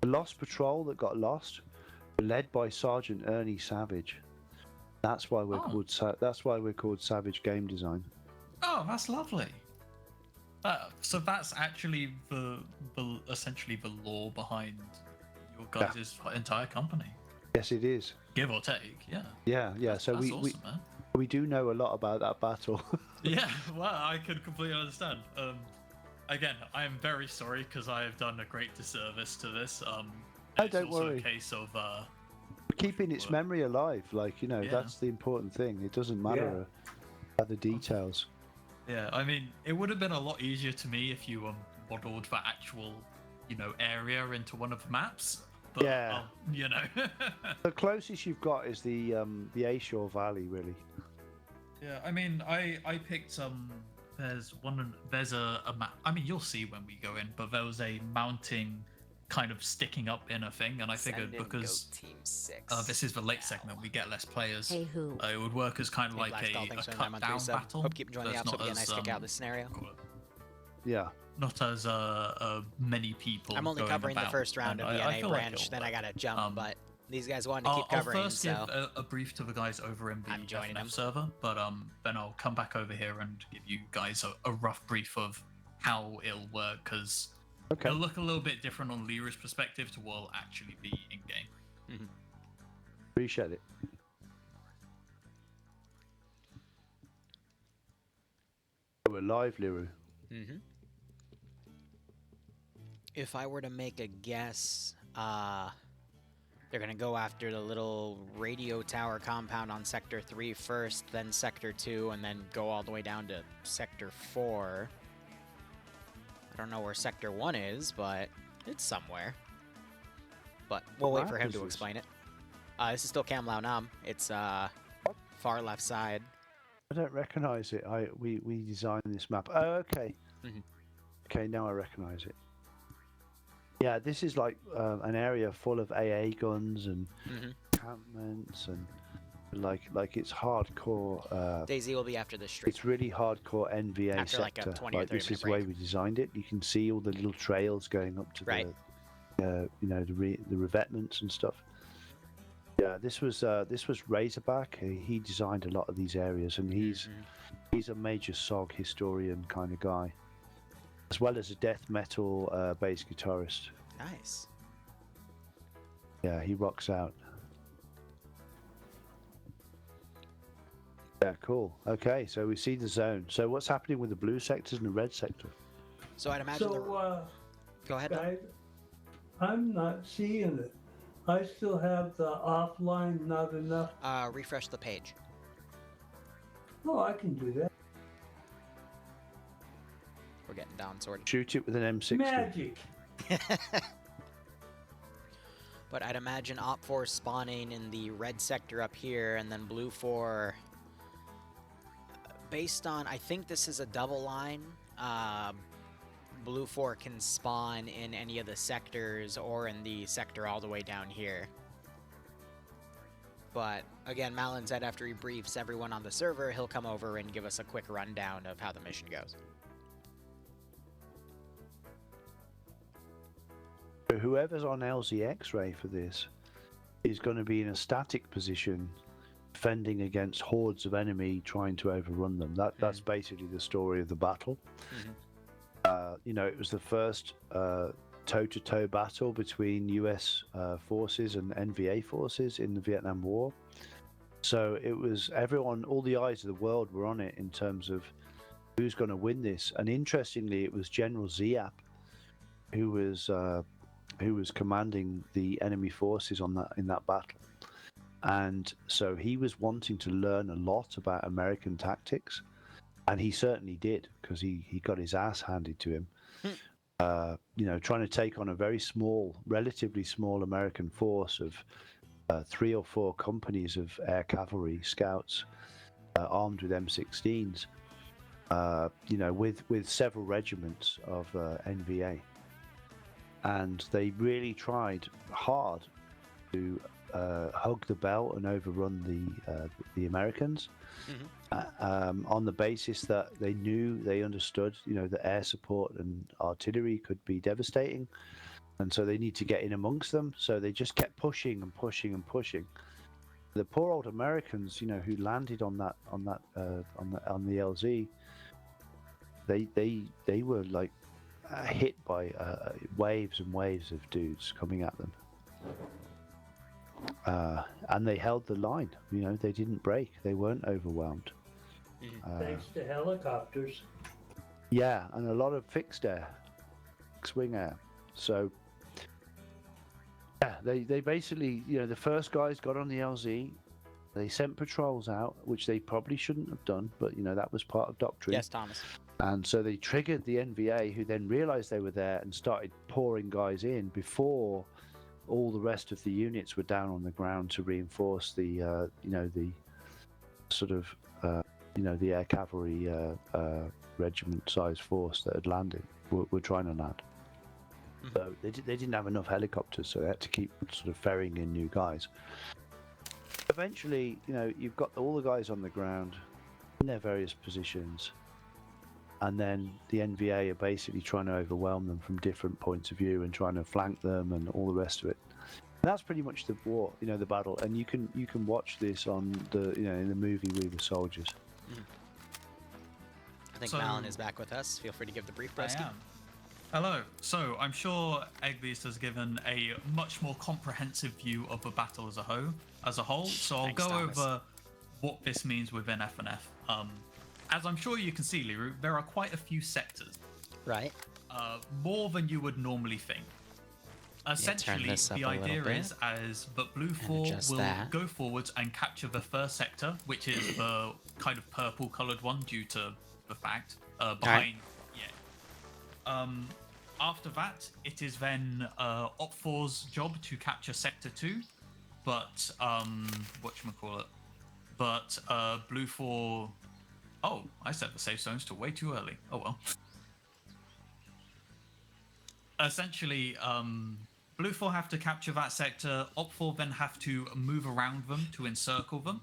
The Lost Patrol that got lost, were led by Sergeant Ernie Savage. That's why we're called Savage Game Design. Oh, that's lovely. So that's actually essentially the lore behind your guys' entire company. Yes, it is. Give or take, yeah. Yeah. That's awesome, man. We do know a lot about that battle. Yeah, well, I could completely understand. Again, I am very sorry because I have done a great disservice to this. Don't worry. A case of keeping its memory alive. That's the important thing. It doesn't matter about the details. Yeah, I mean, it would have been a lot easier to me if you modeled the actual, area into one of the maps. But, The closest you've got is the Ashore Valley, really. Yeah, I mean, I picked there's a map. I mean, you'll see when we go in, but there was a mounting kind of sticking up in a thing, and I figured because Team 6 this is the late segment, we get less players. Hey, who? It would work as kind of like a cut down battle. Hope you keep enjoying the episode again. Nice to kick out this scenario. Yeah. Not as many people. I'm only covering the first round of the NA branch, then I gotta jump, but these guys wanted to keep covering. I'll first give a brief to the guys over in the FnF server, but then I'll come back over here and give you guys a rough brief of how it'll work, because it'll look a little bit different on Liru's perspective to what will actually be in game. Mm-hmm. Appreciate it. We're live, Liru. Mm-hmm. If I were to make a guess, they're going to go after the little radio tower compound on Sector 3 first, then Sector 2, and then go all the way down to Sector 4. I don't know where Sector 1 is, but it's somewhere. But we'll wait for him to explain it. This is still Cam Lao Nam. It's far left side. I don't recognize it. We designed this map. Oh, okay. Mm-hmm. Okay, now I recognize it. Yeah, this is like an area full of AA guns and encampments and like it's hardcore. Daisy will be after this street. It's really hardcore NVA after sector. Like a 20 or 30 this is the way we designed it. You can see all the little trails going up to the revetments and stuff. Yeah, this was Razorback. He designed a lot of these areas, and he's a major SOG historian kind of guy, as well as a death metal bass guitarist. Nice. Yeah, he rocks out. Yeah, cool. Okay, so we see the zone. So what's happening with the blue sectors and the red sector? So I'd imagine. Go ahead. Guys, I'm not seeing it. I still have the offline not enough. Refresh the page. Oh, I can do that. We're getting down sorted. Shoot it with an M60. Magic. But I'd imagine Op 4 spawning in the red sector up here, and then Blue 4. Based on, I think this is a double line. Blue 4 can spawn in any of the sectors or in the sector all the way down here. But again, Malin said after he briefs everyone on the server, he'll come over and give us a quick rundown of how the mission goes. Whoever's on LZ X-ray for this is going to be in a static position, fending against hordes of enemy trying to overrun them. That's basically the story of the battle. It was the first toe-to-toe battle between US forces and NVA forces in the Vietnam War. So it was everyone, all the eyes of the world were on it in terms of who's going to win this. And interestingly, it was General Ziap who was commanding the enemy forces in that battle. And so he was wanting to learn a lot about American tactics, and he certainly did, because he got his ass handed to him. Trying to take on a very small, relatively small American force of 3 or 4 companies of air cavalry scouts armed with M16s, with several regiments of NVA. And they really tried hard to hug the bell and overrun the Americans, on the basis that they understood, that air support and artillery could be devastating, and so they need to get in amongst them. So they just kept pushing and pushing and pushing. The poor old Americans, you know, who landed on the LZ, they were like hit by waves and waves of dudes coming at them, and they held the line. You know, they didn't break. They weren't overwhelmed. Thanks to helicopters. Yeah, and a lot of fixed air, swing air. So yeah, they basically, you know, the first guys got on the LZ. They sent patrols out, which they probably shouldn't have done, but you know, that was part of doctrine. Yes, Thomas. And so they triggered the NVA, who then realized they were there and started pouring guys in before all the rest of the units were down on the ground to reinforce the, you know, the sort of, you know, the air cavalry regiment-sized force that had landed, were trying to land. So they didn't have enough helicopters, so they had to keep sort of ferrying in new guys. Eventually, you know, you've got all the guys on the ground in their various positions, and then the NVA are basically trying to overwhelm them from different points of view and trying to flank them and all the rest of it. And that's pretty much the war, you know, the battle. And you can watch this on the, you know, in the movie We Were Soldiers. I think Malin is back with us. Feel free to give the brief, Bresky. I am. Hello. So I'm sure Eggbeats has given a much more comprehensive view of the battle as a whole. So I'll go over what this means within FnF. As I'm sure you can see, Liru, there are quite a few sectors. Right. More than you would normally think. Essentially, the idea is that Blue 4 will go forwards and capture the first sector, which is the kind of purple coloured one due to the fact behind. Yeah. After that, it is then Op4's job to capture Sector 2, but whatchamacallit? But Blue 4. Oh, I set the safe zones to way too early. Oh well. Essentially, Blue 4 have to capture that sector. Op4 then have to move around them to encircle them.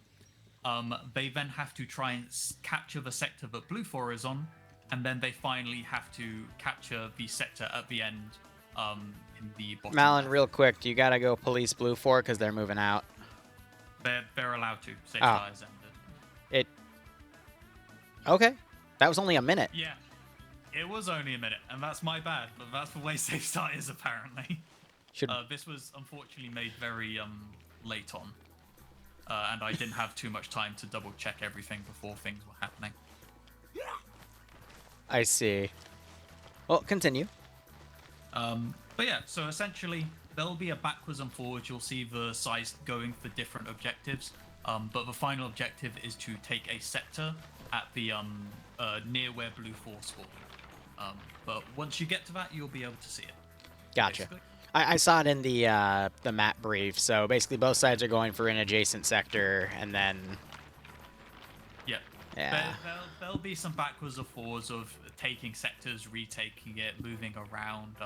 They then have to try and capture the sector that Blue 4 is on, and then they finally have to capture the sector at the end. In the bottom. Malin, real quick, you gotta go police Blue 4 because they're moving out. They're allowed to. Safe fires ended. Okay, that was only a minute. Yeah. It was only a minute, and that's my bad, but that's the way Safe Start is, apparently. This was unfortunately made very late on, and I didn't have too much time to double-check everything before things were happening. I see. Well, continue. But yeah, so essentially, there'll be a backwards and forwards. You'll see the size going for different objectives, but the final objective is to take a sector at the near where Blue 4 spawned. But once you get to that, you'll be able to see it. Gotcha. I saw it in the map brief. So basically, both sides are going for an adjacent sector, and then yeah. There'll be some backwards or forwards of taking sectors, retaking it, moving around.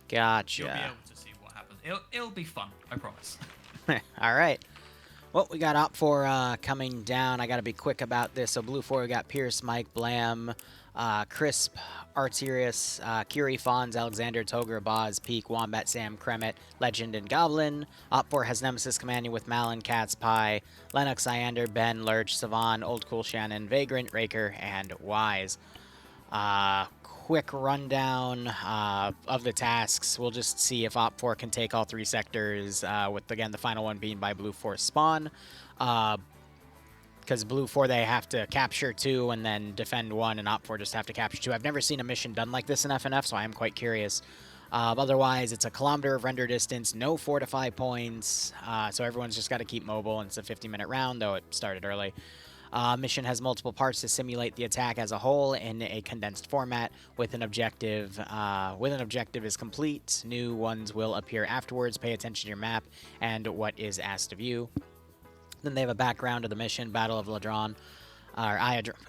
Gotcha. You'll be able to see what happens. It'll be fun, I promise. All right. Well, we got Op4 coming down. I got to be quick about this. So Blue 4, we got Pierce, Mike, Blam, Crisp, Arterius, Curie, Fawns, Alexander, Toger, Boz, Peak, Wombat, Sam, Kremet, Legend, and Goblin. Op4 has Nemesis commanding with Malin, Cats, Pie, Lennox, Iander, Ben, Lurch, Savan, Old Cool Shannon, Vagrant, Raker, and Wise. Quick rundown of the tasks. We'll just see if Op4 can take all 3 sectors, with, again, the final one being by Blue 4 spawn. Because Blue 4, they have to capture 2 and then defend 1, and Op4 just have to capture 2. I've never seen a mission done like this in FNF, so I am quite curious. Otherwise, it's a kilometer of render distance, no fortify points, so everyone's just got to keep mobile, and it's a 50-minute round, though it started early. Mission has multiple parts to simulate the attack as a whole in a condensed format with an objective. When an objective is complete, new ones will appear afterwards. Pay attention to your map and what is asked of you. Then they have a background of the mission, Battle of Ladron.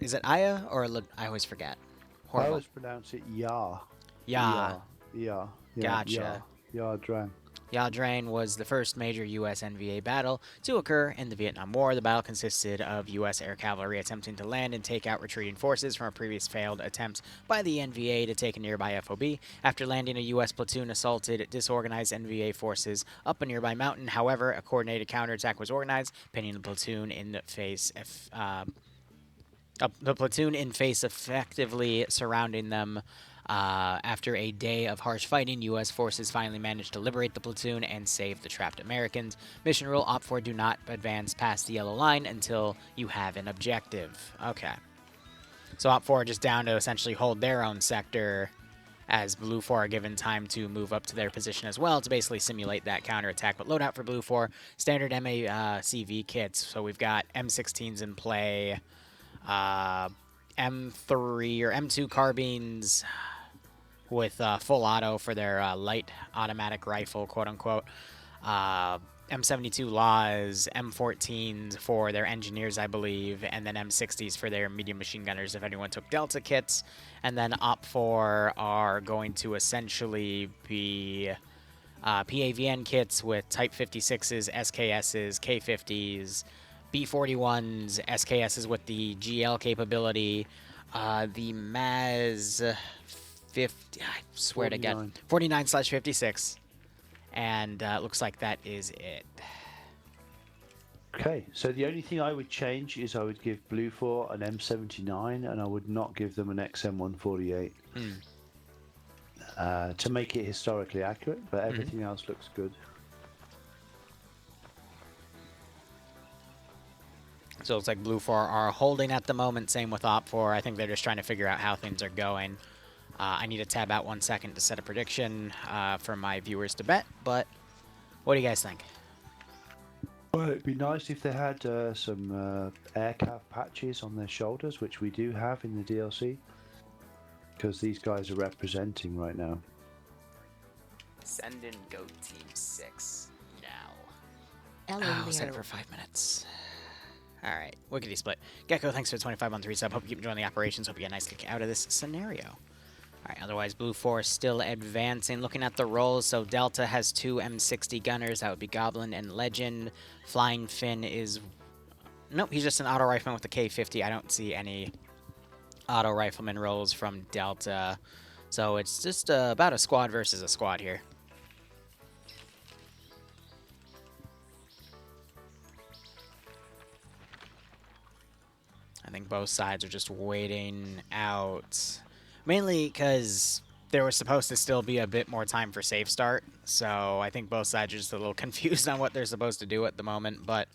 Is it Aya or I always forget. Horrible. I always pronounce it Ya. Ya. Ya. Gotcha. Ya Dran. Ya Drain was the first major U.S. NVA battle to occur in the Vietnam War. The battle consisted of U.S. air cavalry attempting to land and take out retreating forces from a previous failed attempt by the NVA to take a nearby FOB. After landing, a U.S. platoon assaulted disorganized NVA forces up a nearby mountain. However, a coordinated counterattack was organized, pinning the platoon in face effectively surrounding them. After a day of harsh fighting, U.S. forces finally managed to liberate the platoon and save the trapped Americans. Mission rule, Op 4, do not advance past the yellow line until you have an objective. Okay. So Op 4 just down to essentially hold their own sector, as Blue 4 are given time to move up to their position as well to basically simulate that counterattack. But loadout for Blue 4, standard MACV kits. So we've got M16s in play, M3 or M2 carbines with full auto for their light automatic rifle, quote-unquote. M72 Laws, M14s for their engineers, I believe, and then M60s for their medium machine gunners if anyone took Delta kits. And then Op 4 are going to essentially be PAVN kits with Type 56s, SKSs, K50s, B41s, SKSs with the GL capability, the MAZ 50, I swear 49. to God, 49/56, and looks like that is it. Okay, so the only thing I would change is I would give Blue 4 an M79 and I would not give them an XM148 to make it historically accurate, but everything else looks good. So it's like Blue 4 are holding at the moment, same with Op 4. I think they're just trying to figure out how things are going. I need to tab out 1 second to set a prediction for my viewers to bet, but what do you guys think? Well, it'd be nice if they had some aircraft patches on their shoulders, which we do have in the DLC, because these guys are representing right now. Send in Go Team 6 now. I'll set it for 5 minutes. All right, Wickedy Split. Gecko, thanks for the 25 on 3 sub. Hope you keep enjoying the operations. Hope you get a nice kick out of this scenario. All right, otherwise, Blue 4 still advancing. Looking at the rolls, so Delta has 2 M60 gunners. That would be Goblin and Legend. Flying Finn is... Nope, he's just an auto rifleman with the K50. I don't see any auto rifleman rolls from Delta. So it's just about a squad versus a squad here. I think both sides are just waiting out. Mainly because there was supposed to still be a bit more time for safe start. So I think both sides are just a little confused on what they're supposed to do at the moment. But,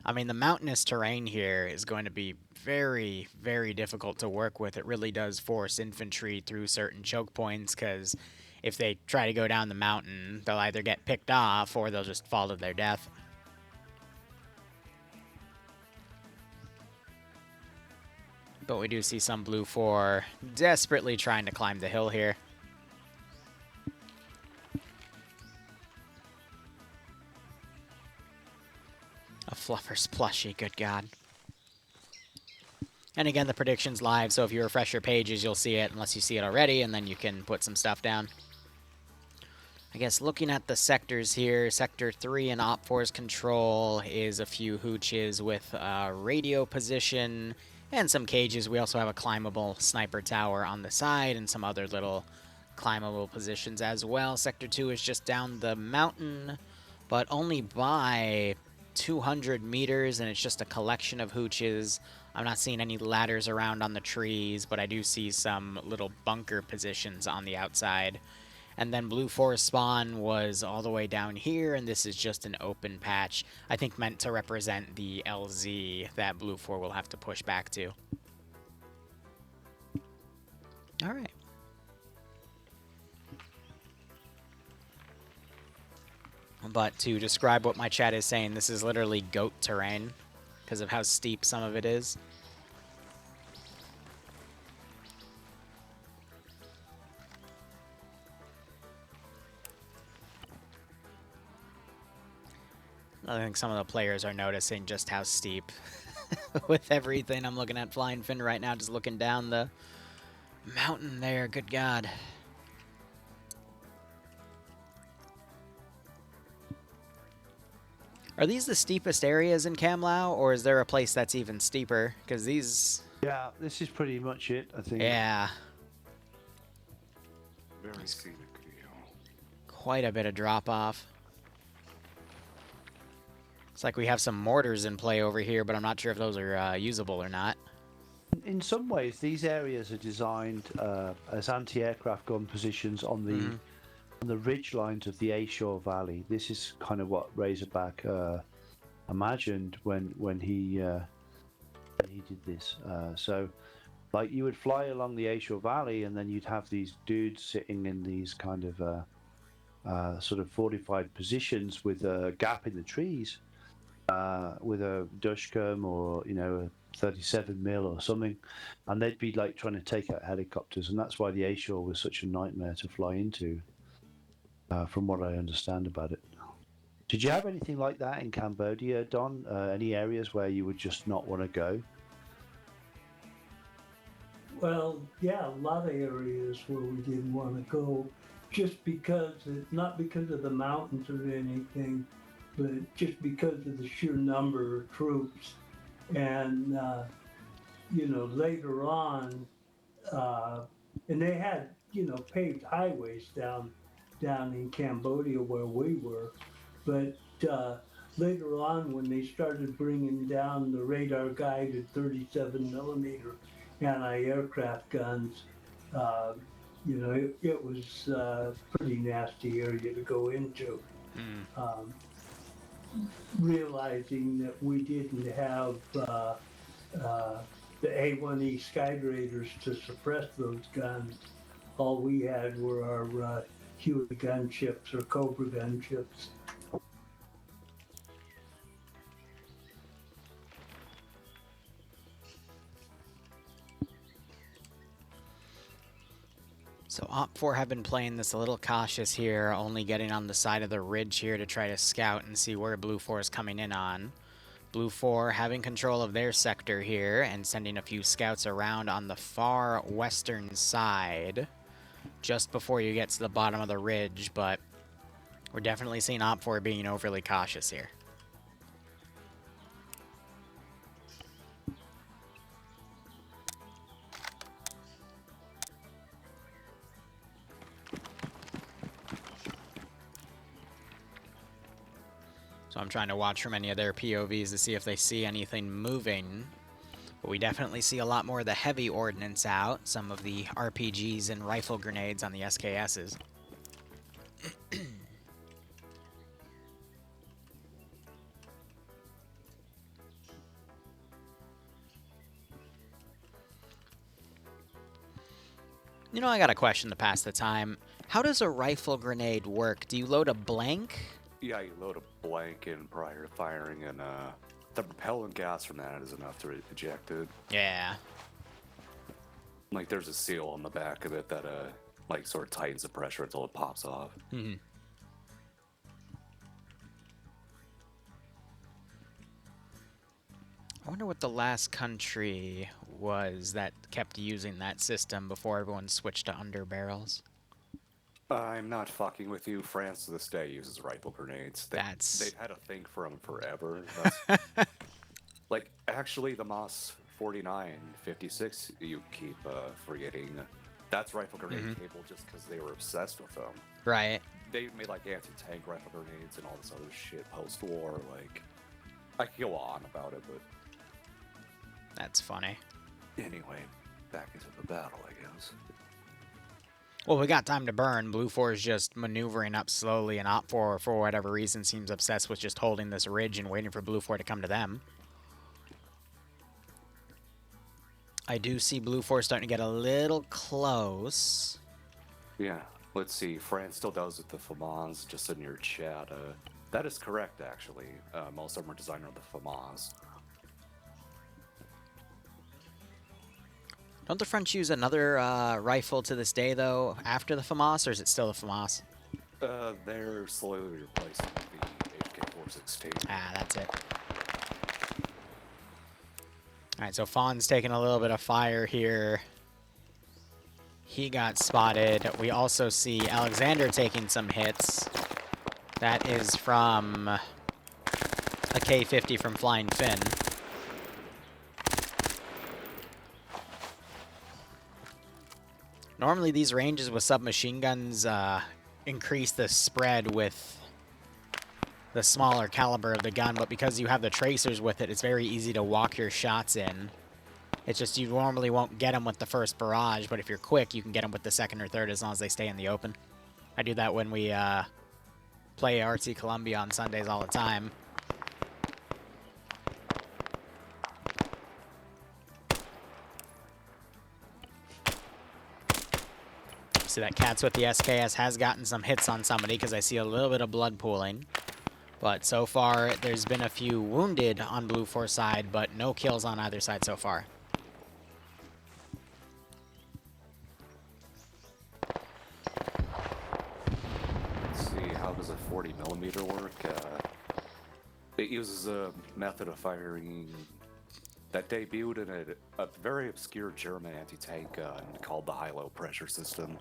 I mean, the mountainous terrain here is going to be very, very difficult to work with. It really does force infantry through certain choke points because if they try to go down the mountain, they'll either get picked off or they'll just fall to their death. But we do see some Blue 4 desperately trying to climb the hill here. A Fluffer's plushie, good God. And again, the prediction's live, so if you refresh your pages, you'll see it, unless you see it already, and then you can put some stuff down. I guess looking at the sectors here, Sector 3 in Op 4's control is a few hooches with radio position and some cages. We also have a climbable sniper tower on the side and some other little climbable positions as well. Sector 2 is just down the mountain, but only by 200 meters, and it's just a collection of hooches. I'm not seeing any ladders around on the trees, but I do see some little bunker positions on the outside. And then Blue 4's spawn was all the way down here, and this is just an open patch, I think meant to represent the LZ that Blue 4 will have to push back to. All right. But to describe what my chat is saying, this is literally goat terrain because of how steep some of it is. I think some of the players are noticing just how steep with everything. I'm looking at Flying Finn right now, just looking down the mountain there. Good God. Are these the steepest areas in Camlao, or is there a place that's even steeper? Because these... Yeah, this is pretty much it, I think. Yeah. Very scenic. Quite a bit of drop-off. It's like we have some mortars in play over here, but I'm not sure if those are usable or not. In some ways, these areas are designed as anti-aircraft gun positions on the ridge lines of the Ashore Valley. This is kind of what Razorback imagined when he did this. So, like, you would fly along the Ashore Valley, and then you'd have these dudes sitting in these kind of sort of fortified positions with a gap in the trees, with a Dushcom or a 37mm or something, and they'd be like trying to take out helicopters, and that's why the Ashore was such a nightmare to fly into, from what I understand about it. Did you have anything like that in Cambodia, Don? Any areas where you would just not want to go? Well, yeah, a lot of areas where we didn't want to go, just because, not because of the mountains or anything, but just because of the sheer number of troops. And, later on, and they had, paved highways down in Cambodia where we were. But later on, when they started bringing down the radar-guided 37mm anti-aircraft guns, it was a pretty nasty area to go into. Realizing that we didn't have the A1E Skydrators to suppress those guns, all we had were our Huey gunships or Cobra gunships. So Op4 have been playing this a little cautious here, only getting on the side of the ridge here to try to scout and see where Blue 4 is coming in on. Blue 4 having control of their sector here and sending a few scouts around on the far western side, just before you get to the bottom of the ridge, but we're definitely seeing Op4 being overly cautious here. So I'm trying to watch from any of their POVs to see if they see anything moving. But we definitely see a lot more of the heavy ordnance out, some of the RPGs and rifle grenades on the SKSs. I got a question to pass the time. How does a rifle grenade work? Do you load a blank? Yeah, you load a blank in prior to firing, and the propellant gas from that is enough to eject it. Yeah. Like, there's a seal on the back of it that, sort of tightens the pressure until it pops off. Mm-hmm. I wonder what the last country was that kept using that system before everyone switched to underbarrels. I'm not fucking with you. France to this day uses rifle grenades. They've had a thing for them forever. Actually, the MOS 49, 56, you keep forgetting. That's rifle grenade cable just because they were obsessed with them. Right. They made, anti-tank rifle grenades and all this other shit post-war. I could go on about it, but... That's funny. Anyway, back into the battle, I guess. Well, we got time to burn. Blue 4 is just maneuvering up slowly, and Op 4, for whatever reason, seems obsessed with just holding this ridge and waiting for Blue 4 to come to them. I do see Blue 4 starting to get a little close. Yeah, let's see. France still does with the FAMAS, just in your chat. That is correct, actually. Most of them are designed on the FAMAS. Don't the French use another rifle to this day, though, after the FAMAS, or is it still the FAMAS? They're slowly replacing the HK-416. Ah, that's it. Alright, so Fawn's taking a little bit of fire here. He got spotted. We also see Alexander taking some hits. That is from a K-50 from Flying Finn. Normally these ranges with submachine guns increase the spread with the smaller caliber of the gun, but because you have the tracers with it, it's very easy to walk your shots in. It's just you normally won't get them with the first barrage, but if you're quick, you can get them with the second or third as long as they stay in the open. I do that when we play RT Columbia on Sundays all the time. See that Cats with the SKS has gotten some hits on somebody because I see a little bit of blood pooling. But so far, there's been a few wounded on Blue 4 side, but no kills on either side so far. Let's see, how does a 40mm work? It uses a method of firing that debuted in a very obscure German anti-tank gun called the high-low pressure system.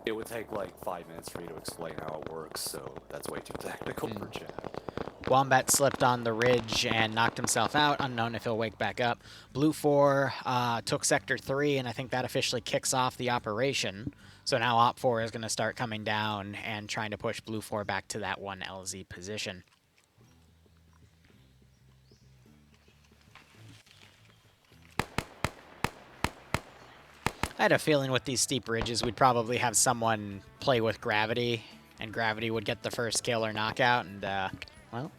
It would take like 5 minutes for me to explain how it works, so that's way too technical for chat. Wombat slipped on the ridge and knocked himself out. Unknown if he'll wake back up. Blue 4 took Sector 3, and I think that officially kicks off the operation. So now Op 4 is going to start coming down and trying to push Blue 4 back to that 1 LZ position. I had a feeling with these steep ridges we'd probably have someone play with gravity, and gravity would get the first kill or knockout, and, well,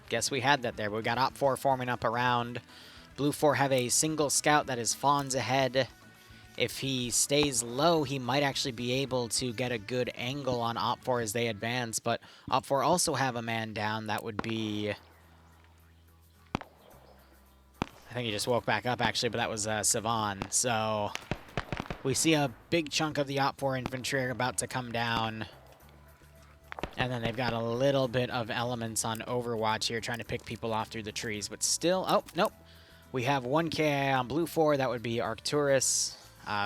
guess we had that there. We got Op 4 forming up around. Blue 4 have a single scout that is fawns ahead. If he stays low, he might actually be able to get a good angle on Op 4 as they advance, but Op 4 also have a man down. That would be... I think he just woke back up, actually, but that was Savan, so... We see a big chunk of the Op 4 infantry about to come down. And then they've got a little bit of elements on Overwatch here trying to pick people off through the trees. But still, oh, nope. We have 1 KI on Blue 4. That would be Arcturus,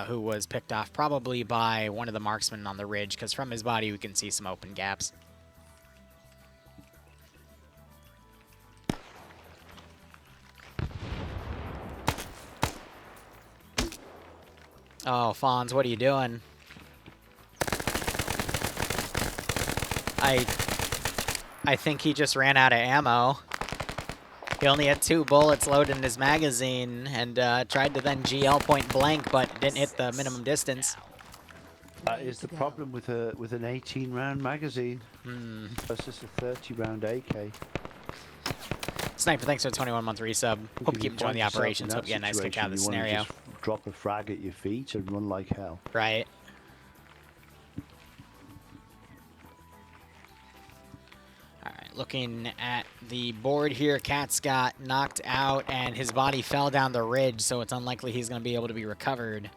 who was picked off probably by one of the marksmen on the ridge, because from his body we can see some open gaps. Oh, Fonz, what are you doing? I think he just ran out of ammo. He only had 2 bullets loaded in his magazine and tried to then GL point blank, but didn't hit the minimum distance. That is the problem with an 18-round magazine. That's just a 30-round AK. Sniper, thanks for the 21-month resub. Hope you keep enjoying the operations. Hope you get a nice kick out of the scenario. Just drop a frag at your feet and run like hell. Right. Alright, looking at the board here, Cat's got knocked out and his body fell down the ridge, so it's unlikely he's going to be able to be recovered.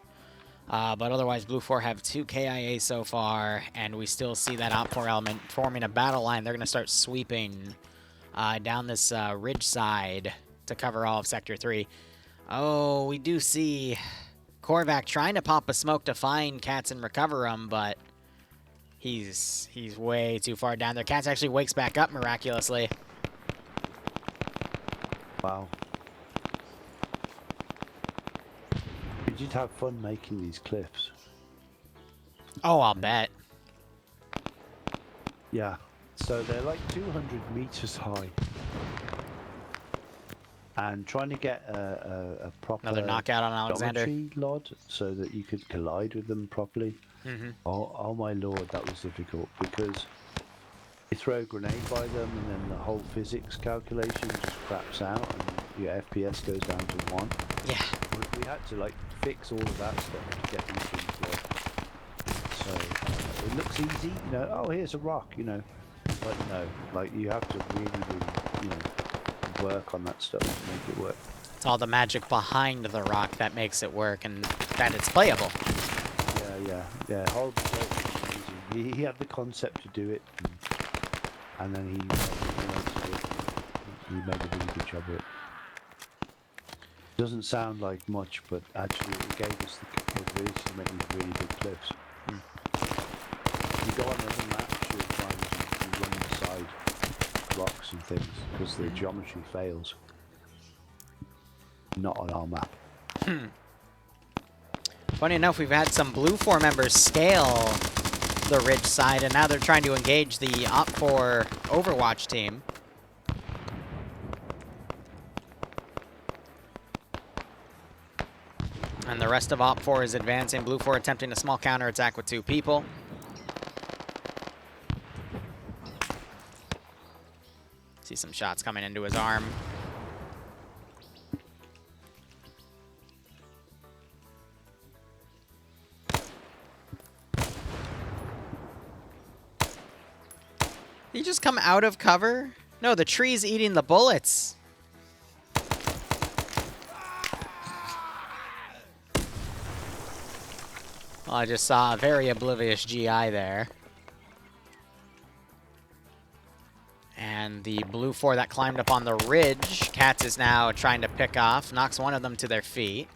But otherwise, Blue 4 have 2 KIA so far, and we still see that Op 4 element forming a battle line. They're going to start sweeping down this ridge side to cover all of Sector 3. Oh, we do see Korvac trying to pop a smoke to find Cats and recover him, but he's way too far down there. Cats actually wakes back up miraculously. Wow. You did have fun making these cliffs. Oh, I'll bet. Yeah. So they're like 200 meters high. And trying to get a proper Another knockout on Alexander LOD so that you could collide with them properly. Oh my lord, that was difficult because you throw a grenade by them and then the whole physics calculation just craps out and your FPS goes down to 1. Yeah. We had to like fix all of that stuff to get these things working. So it looks easy, you know, oh here's a rock, you know. But no, like you have to really, you know, work on that stuff to make it work. It's all the magic behind the rock that makes it work and that it's playable. Yeah. Holmes was amazing. He had the concept to do it, and then he made a really good job of it. Doesn't sound like much, but actually it gave us the ability to make these really big cliffs. You go on other maps, you'll find you run the side rocks and things because the geometry fails. Not on our map. Funny enough, we've had some Blue 4 members scale the ridge side, and now they're trying to engage the Op4 Overwatch team. And the rest of Op4 is advancing. Blue 4 attempting a small counterattack with 2 people. See some shots coming into his arm. Did he just come out of cover? No, the tree's eating the bullets. Well, I just saw a very oblivious GI there. And the Blue 4 that climbed up on the ridge, Cats is now trying to pick off, knocks one of them to their feet,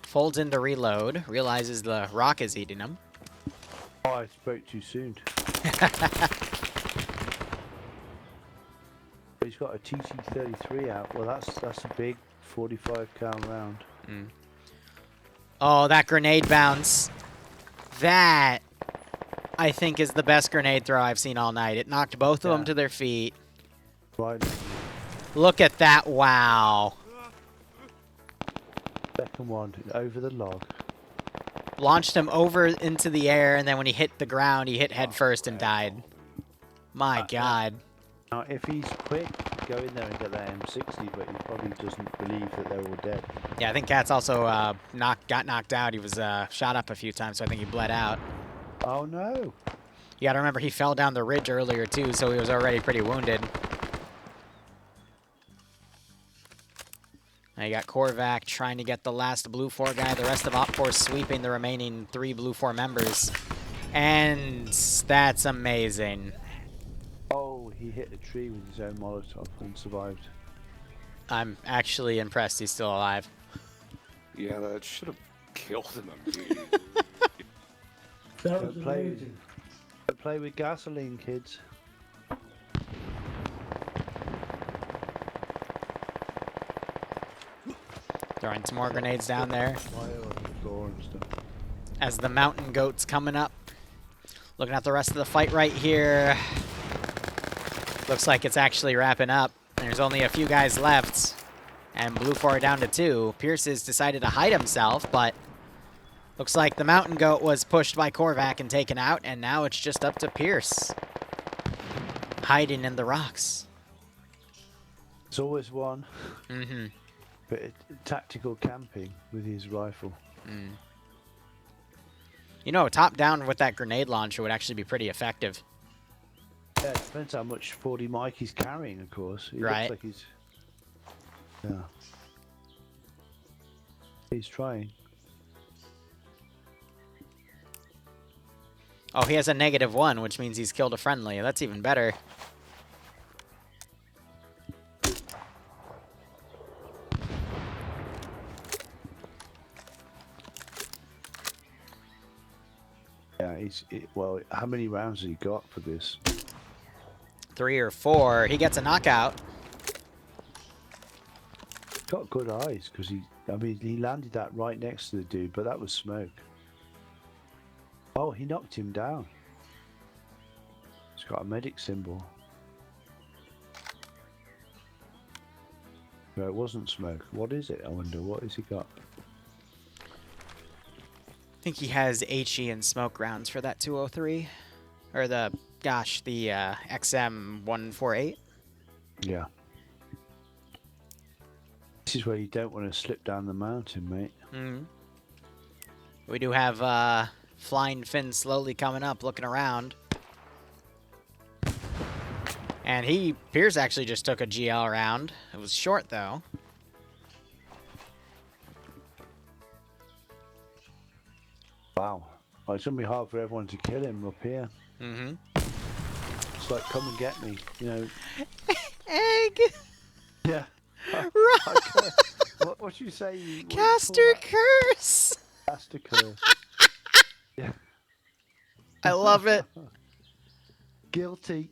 folds in to reload, realizes the rock is eating him. Oh, I spoke too soon. He's got a TT-33 out. Well, that's a big 45 cal round. Mm. Oh, that grenade bounce. That, I think, is the best grenade throw I've seen all night. It knocked both of them to their feet. Right. Look at that, wow. Second one, over the log. Launched him over into the air, and then when he hit the ground, he hit head first and died. My God. Now, if he's quick, go in there and get that M60, but he probably doesn't believe that they're all dead. Yeah, I think Cats also got knocked out. He was shot up a few times, so I think he bled out. Oh, no. You gotta remember, he fell down the ridge earlier, too, so he was already pretty wounded. Now you got Korvac trying to get the last Blue 4 guy. The rest of Op4 sweeping the remaining 3 Blue 4 members. And that's amazing. Oh, he hit a tree with his own Molotov and survived. I'm actually impressed he's still alive. Yeah, that should have killed him immediately. That was amazing. Play with gasoline, kids. Throwing some more grenades down there. Fire on the floor and stuff. As the mountain goat's coming up. Looking at the rest of the fight right here. Looks like it's actually wrapping up. There's only a few guys left. And Blue 4 down to 2. Pierce has decided to hide himself, but looks like the mountain goat was pushed by Korvac and taken out, and now it's just up to Pierce. Hiding in the rocks. It's always one. Mm-hmm. But tactical camping with his rifle. Mm. You know, top down with that grenade launcher would actually be pretty effective. Yeah, it depends how much 40 Mike he's carrying, of course. He Right. looks like he's... Yeah. He's trying. Oh, he has a -1, which means he's killed a friendly. That's even better. Yeah, well, how many rounds has he got for this? 3 or 4. He gets a knockout. He's got good eyes, because he landed that right next to the dude, but that was smoke. Oh, he knocked him down. He's got a medic symbol. No, it wasn't smoke. What is it? I wonder. What has he got? I think he has HE and smoke rounds for that 203. Or the XM148. Yeah. This is where you don't want to slip down the mountain, mate. Mm-hmm. We do have Flying Finn slowly coming up, looking around. And Pierce actually just took a GL round. It was short, though. Wow. Well, it's going to be hard for everyone to kill him up here. Mm-hmm. It's like, come and get me, you know. Egg! Yeah. Run! What you say? Caster curse! Caster curse. Yeah. I love it. Guilty.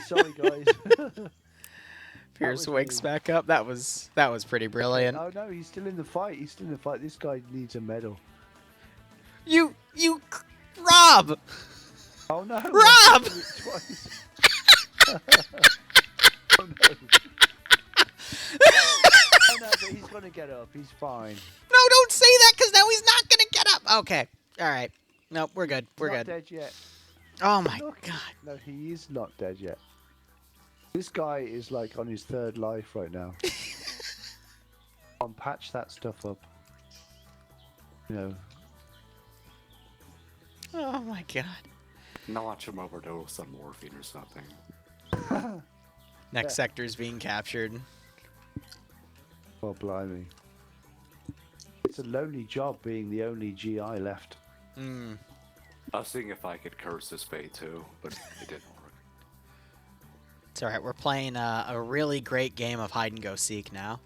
Sorry, guys. Pierce wakes back up. That was pretty brilliant. Oh no, he's still in the fight. This guy needs a medal. You, Rob! Oh no, Rob! Oh no. Oh no, but he's gonna get up. He's fine. No, don't say that, because now he's not gonna get up. Okay, all right. Nope, we're good. We're Not good. dead yet. Oh my god. No, he is not dead yet. This guy is like on his third life right now. Patch that stuff up. You know. Oh my god. Notch him overdose on morphine or something. Next sector's being captured. Oh, blimey. It's a lonely job being the only GI left. Mm. I was seeing if I could curse his fate too, but it didn't work. It's alright, we're playing a really great game of hide and go seek now.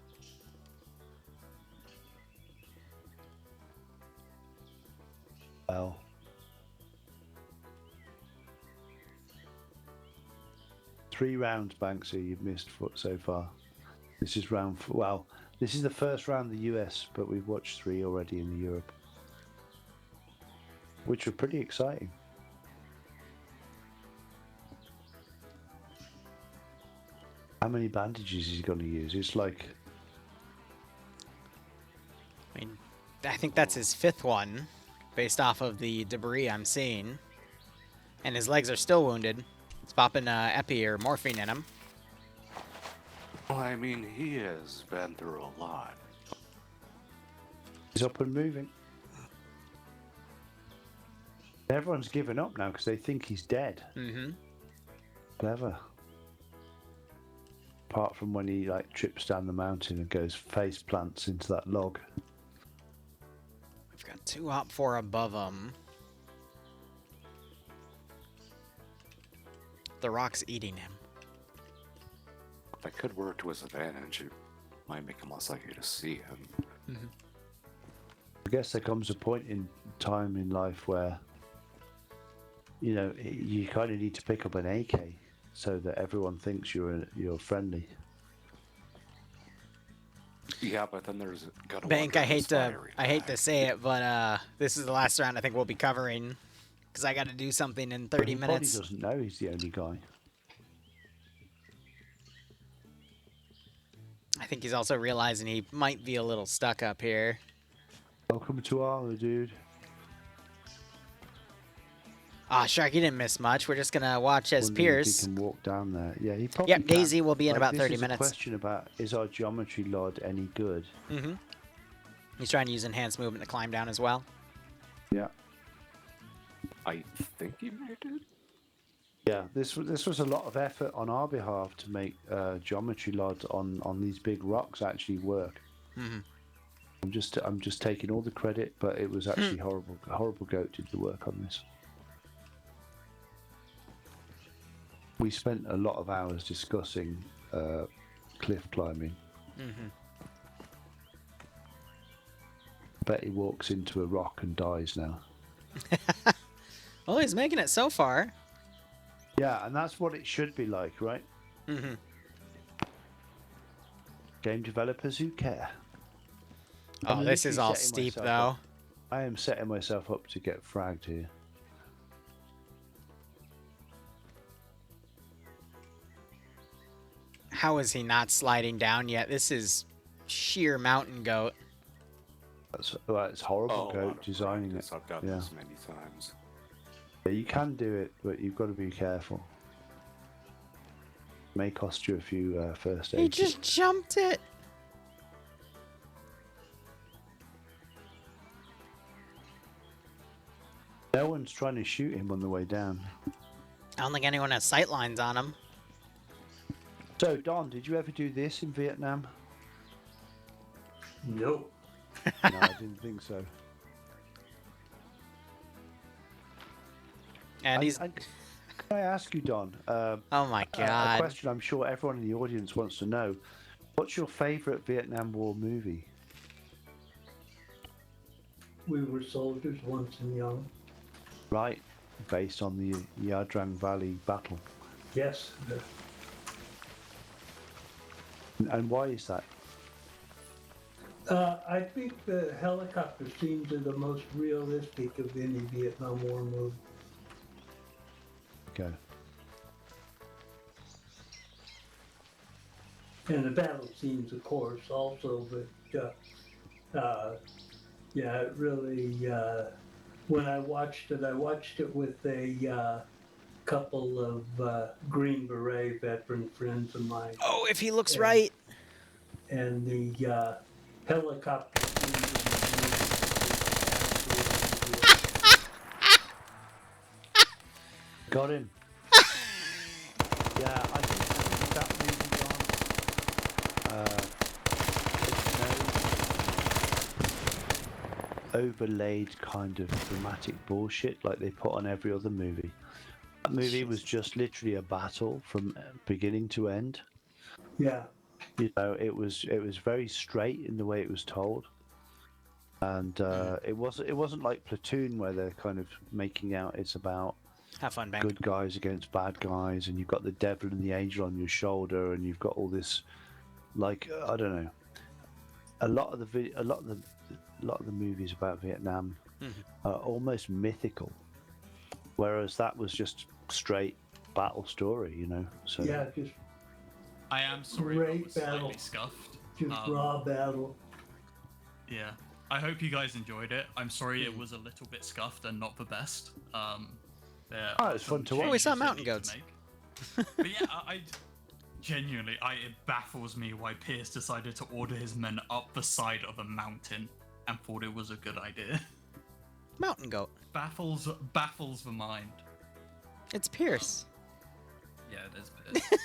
Well. Three rounds, Banksy, you've missed so far. This is round well, this is the first round in the US, but we've watched 3 already in Europe. Which were pretty exciting. How many bandages is he going to use? It's like... I mean, I think that's his 5th one, based off of the debris I'm seeing. And his legs are still wounded. It's popping epi or morphine in him. Well, I mean, he has been through a lot. He's up and moving. Everyone's given up now because they think he's dead. Mm-hmm. Clever. Apart from when he like trips down the mountain and goes face plants into that log. We've got 2 OP4 above him. The rock's eating him. That could work to his advantage. It might make him less likely to see him. Mm-hmm. I guess there comes a point in time in life where, you know, you kind of need to pick up an AK so that everyone thinks you're friendly. Yeah, but then there's gotta Bank, I hate to say it, but this is the last round I think we'll be covering because I got to do something in 30 minutes. He doesn't know he's the only guy. I think he's also realizing he might be a little stuck up here. Welcome to Arla, dude. Ah, Shark, you didn't miss much. We're just gonna watch as Pierce. If he can walk down there. Yeah, he probably Yep, can. Daisy will be in about 30 This is minutes. a question about, is our geometry LOD any good? Mm-hmm. He's trying to use enhanced movement to climb down as well. Yeah. I think he made it. Yeah, this was a lot of effort on our behalf to make geometry LOD on these big rocks actually work. Mm-hmm. I'm just taking all the credit, but it was actually horrible. Horrible Goat did the work on this. We spent a lot of hours discussing cliff climbing. Mm-hmm. Bet he walks into a rock and dies now. Well, he's making it so far. Yeah, and that's what it should be like, right? Mm-hmm. Game developers who care. Oh, this is all steep, though. I am setting myself up to get fragged here. How is he not sliding down yet? This is sheer mountain goat. It's horrible, Goat, designing it. I've done this many times. Yeah, you can do it, but you've got to be careful. May cost you a few first aid. He just jumped it. No one's trying to shoot him on the way down. I don't think anyone has sight lines on him. So, Don, did you ever do this in Vietnam? No. No, I didn't think so. And he's... Can I ask you, Don? oh my god. A question I'm sure everyone in the audience wants to know. What's your favourite Vietnam War movie? We Were Soldiers Once and Young. Right, based on the Ia Drang Valley battle. Yes. And why is that? I think the helicopter scenes are the most realistic of any Vietnam War movie. Okay. And the battle scenes, of course, also, but yeah, it really, when I watched it with a couple of Green Beret veteran friends of mine. Oh, if he looks right. And the helicopter Got him. Yeah, I think that movie, overlaid kind of dramatic bullshit like they put on every other movie. That movie was just literally a battle from beginning to end. Yeah. You know, it was very straight in the way it was told, and it wasn't like Platoon where they're kind of making out it's about have fun, Bank. good guys against bad guys, and you've got the devil and the angel on your shoulder, and you've got all this, like, I don't know. A lot of the movies about Vietnam are almost mythical, whereas that was just straight battle story, you know. So yeah, just I am sorry, great I was battle. slightly scuffed. Just raw battle. Yeah, I hope you guys enjoyed it. I'm sorry it was a little bit scuffed and not the best. It's fun to watch. Oh, we saw mountain goats. But yeah, I genuinely, it baffles me why Pierce decided to order his men up the side of a mountain and thought it was a good idea. Mountain goat. Baffles the mind. It's Pierce. Yeah, it is Pierce.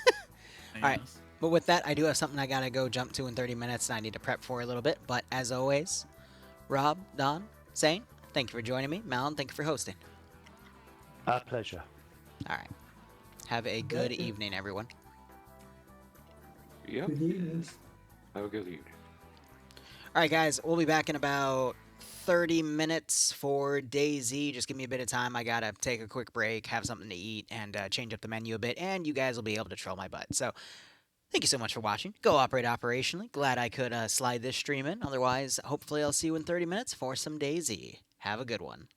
All right. But with that, I do have something I gotta go jump to in 30 minutes, and I need to prep for a little bit. But as always, Rob, Don, Zane, thank you for joining me. Malin, thank you for hosting. Our pleasure. All right. Have a good evening, everyone. Yep. Good evening. Have a good evening. All right, guys. We'll be back in about 30 minutes for DayZ. Just give me a bit of time. I gotta take a quick break, have something to eat, and change up the menu a bit, and you guys will be able to troll my butt. So, thank you so much for watching. Go operate operationally. Glad I could slide this stream in. Otherwise, hopefully I'll see you in 30 minutes for some DayZ. Have a good one.